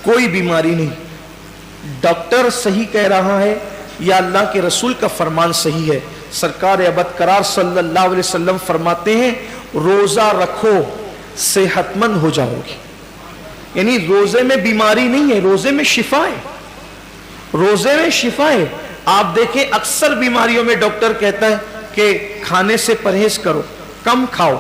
कोई बीमारी नहीं। डॉक्टर सही कह रहा है या अल्लाह के रसूल का फरमान सही है? सरकार अबद करार सल्लल्लाहु अलैहि वसल्लम फरमाते हैं रोजा रखो सेहतमंद हो जाओगे। यानी रोजे में बीमारी नहीं है, रोजे में शिफा है, रोजे में शिफा है। आप देखें अक्सर बीमारियों में डॉक्टर कहता है कि खाने से परहेज करो, कम खाओ,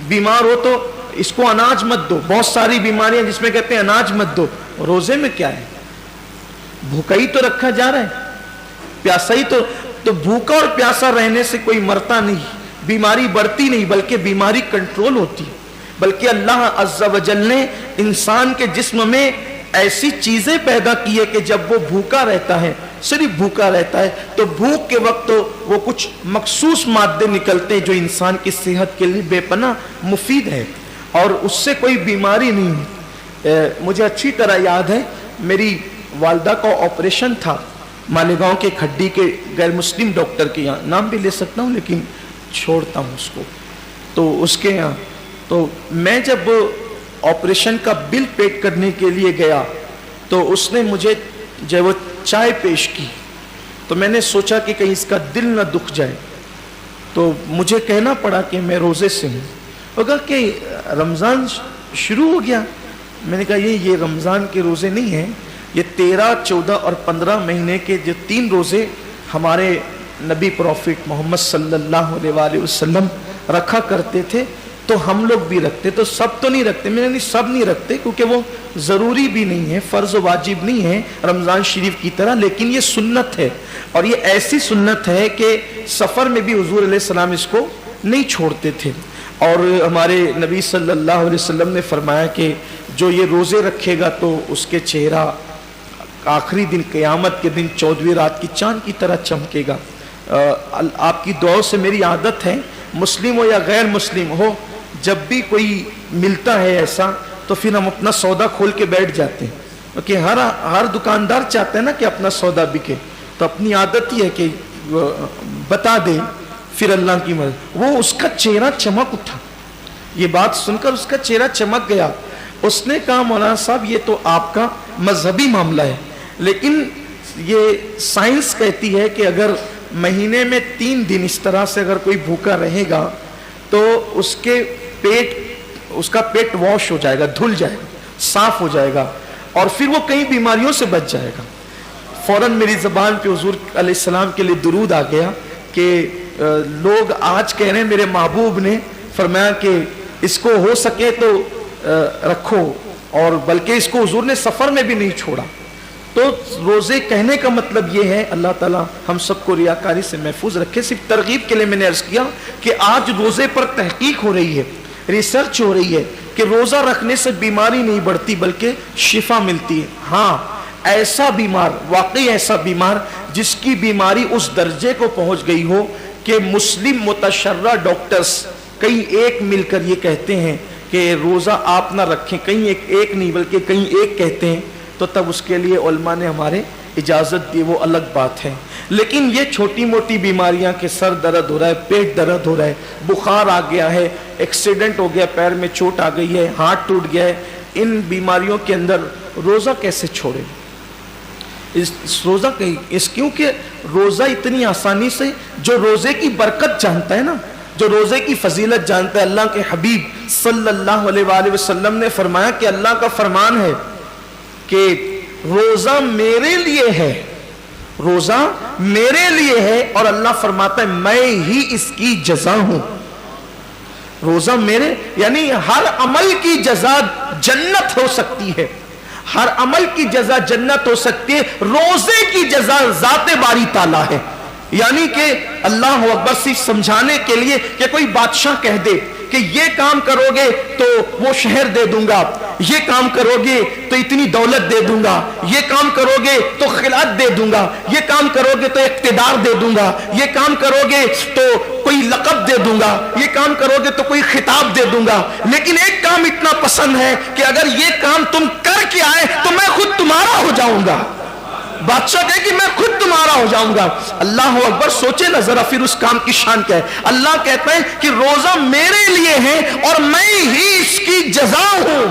बीमार हो तो इसको अनाज मत दो। बहुत सारी बीमारियां जिसमें कहते हैं अनाज मत दो, रोजे में क्या है? भूखा ही तो रखा जा रहा है, प्यासा ही तो भूखा और प्यासा रहने से कोई मरता नहीं, बीमारी बढ़ती नहीं, बल्कि बीमारी कंट्रोल होती है। बल्कि अल्लाह अज़्ज़ा वजल ने इंसान के जिस्म में ऐसी चीजें पैदा की है कि जब वो भूखा रहता है, सिर्फ भूखा रहता है, तो भूख के वक्त तो वो कुछ मखसूस मादे निकलते हैं जो इंसान की सेहत के लिए बेपनाह मुफीद है और उससे कोई बीमारी नहीं। मुझे अच्छी तरह याद है मेरी वालदा का ऑपरेशन था मालेगांव के खड्डी के गैर मुस्लिम डॉक्टर के यहाँ, नाम भी ले सकता हूँ लेकिन छोड़ता हूँ उसको, तो उसके यहाँ तो मैं जब ऑपरेशन का बिल पेड करने के लिए गया तो उसने मुझे जब वो चाय पेश की तो मैंने सोचा कि कहीं इसका दिल न दुख जाए, तो मुझे कहना पड़ा कि मैं रोज़े से हूँ। वो कहा कि रमज़ान शुरू हो गया। मैंने कहा ये रमज़ान के रोज़े नहीं हैं, ये 13, 14 और 15 महीने के जो 3 रोज़े हमारे नबी प्रॉफिट मोहम्मद सल्लल्लाहु अलैहि वसल्लम रखा करते थे तो हम लोग भी रखते, तो सब तो नहीं रखते। मैंने नहीं सब नहीं रखते क्योंकि वो ज़रूरी भी नहीं है, फ़र्ज़ वाजिब नहीं है रमज़ान शरीफ की तरह, लेकिन ये सुन्नत है और ये ऐसी सुन्नत है कि सफ़र में भी हुज़ूर अलैहिस्सलाम इसको नहीं छोड़ते थे। और हमारे नबी सल्लल्लाहु अलैहि वसल्लम ने फरमाया कि जो ये रोज़े रखेगा तो उसके चेहरा आखिरी दिन क़यामत के दिन 14वीं रात की चाँद की तरह चमकेगा। आपकी दुआओं से मेरी आदत है, मुस्लिम हो या गैर मुस्लिम हो, जब भी कोई मिलता है ऐसा तो फिर हम अपना सौदा खोल के बैठ जाते हैं, क्योंकि हर दुकानदार चाहता है ना कि अपना सौदा बिके, तो अपनी आदत ही है कि बता दे, फिर अल्लाह की मदद। वो उसका चेहरा चमक उठा, ये बात सुनकर उसका चेहरा चमक गया। उसने कहा मौलाना साहब ये तो आपका मजहबी मामला है, लेकिन ये साइंस कहती है कि अगर महीने में 3 दिन इस तरह से अगर कोई भूखा रहेगा तो उसका पेट वॉश हो जाएगा, धुल जाएगा, साफ हो जाएगा और फिर वो कई बीमारियों से बच जाएगा। फौरन मेरी ज़बान पे हुजूर अलैहिस्सलाम के लिए दुरूद आ गया कि लोग आज कह रहे हैं मेरे महबूब ने फरमाया कि इसको हो सके तो रखो, और बल्कि इसको हुजूर ने सफ़र में भी नहीं छोड़ा। तो रोज़े कहने का मतलब ये है अल्लाह ताला हम सबको रियाकारी से महफूज रखे। सिर्फ तरगीब के लिए मैंने अर्ज़ किया कि आज रोज़े पर तहकीक हो रही है, रिसर्च हो रही है कि रोज़ा रखने से बीमारी नहीं बढ़ती बल्कि शिफा मिलती है। हाँ, ऐसा बीमार, वाकई ऐसा बीमार जिसकी बीमारी उस दर्जे को पहुँच गई हो कि मुस्लिम मुतशर्रा डॉक्टर्स कई एक मिलकर ये कहते हैं कि रोज़ा आप ना रखें, कहीं एक नहीं बल्कि कहीं एक कहते हैं, तो तब उसके लिए उलमा ने हमारे इजाज़त दी, वो अलग बात है। लेकिन ये छोटी मोटी बीमारियां कि सर दर्द हो रहा है, पेट दर्द हो रहा है, बुखार आ गया है, एक्सीडेंट हो गया, पैर में चोट आ गई है, हाथ टूट गया है, इन बीमारियों के अंदर रोज़ा कैसे छोड़े? रोज़ा क्योंकि रोज़ा इतनी आसानी से, जो रोज़े की बरकत जानता है ना, जो रोज़े की फजीलत जानता है, अल्लाह के हबीब सल्लल्लाहु अलैहि वसल्लम ने फरमाया कि अल्लाह का फरमान है कि रोज़ा मेरे लिए है, रोज़ा मेरे लिए है, और अल्लाह फरमाता है मैं ही इसकी जज़ा हूं। रोज़ा मेरे, यानी हर अमल की जज़ा जन्नत हो सकती है, हर अमल की जज़ा जन्नत हो सकती है, रोज़े की जज़ा ज़ाते बारी ताला है। यानी कि अल्लाह अकबर सिर्फ समझाने के लिए कि कोई बादशाह कह दे कि ये काम करोगे तो वो शहर दे दूंगा, ये काम करोगे तो इतनी दौलत दे दूंगा, ये काम करोगे तो खिलात दे दूंगा, ये काम करोगे तो इक्तिदार दे दूंगा, ये काम करोगे तो कोई लक़ब दे दूंगा, ये काम करोगे तो कोई खिताब दे दूंगा। लेकिन एक काम इतना पसंद है कि अगर ये काम तुम करके आए तो मैं खुद तुम्हारा हो जाऊंगा। बादशाह कहे कि मैं खुद तुम्हारा हो जाऊंगा। अल्लाह अकबर, सोचे ना जरा फिर उस काम की शान क्या है। अल्लाह कहता है कि रोजा मेरे लिए है और मैं ही इसकी जज़ा हूं,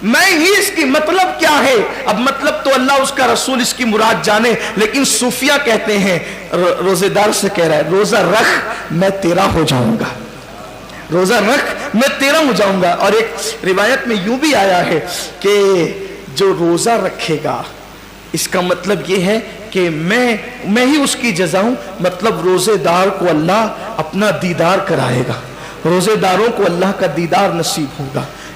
मैं ही इसकी, मतलब ہے, اب مطلب تو اللہ اس کا رسول اس کی مراد جانے, لیکن صوفیہ کہتے ہیں روزے دار سے کہہ رہا ہے روزہ رکھ میں تیرا ہو جاؤں گا, روزہ رکھ میں تیرا ہو جاؤں گا. اور ایک روایت میں یوں بھی آیا ہے کہ جو روزہ رکھے گا اس کا مطلب یہ ہے کہ میں ہی اس کی جزا ہوں, مطلب روزے دار کو اللہ اپنا دیدار کرائے گا, روزے داروں کو اللہ کا دیدار نصیب ہوگا.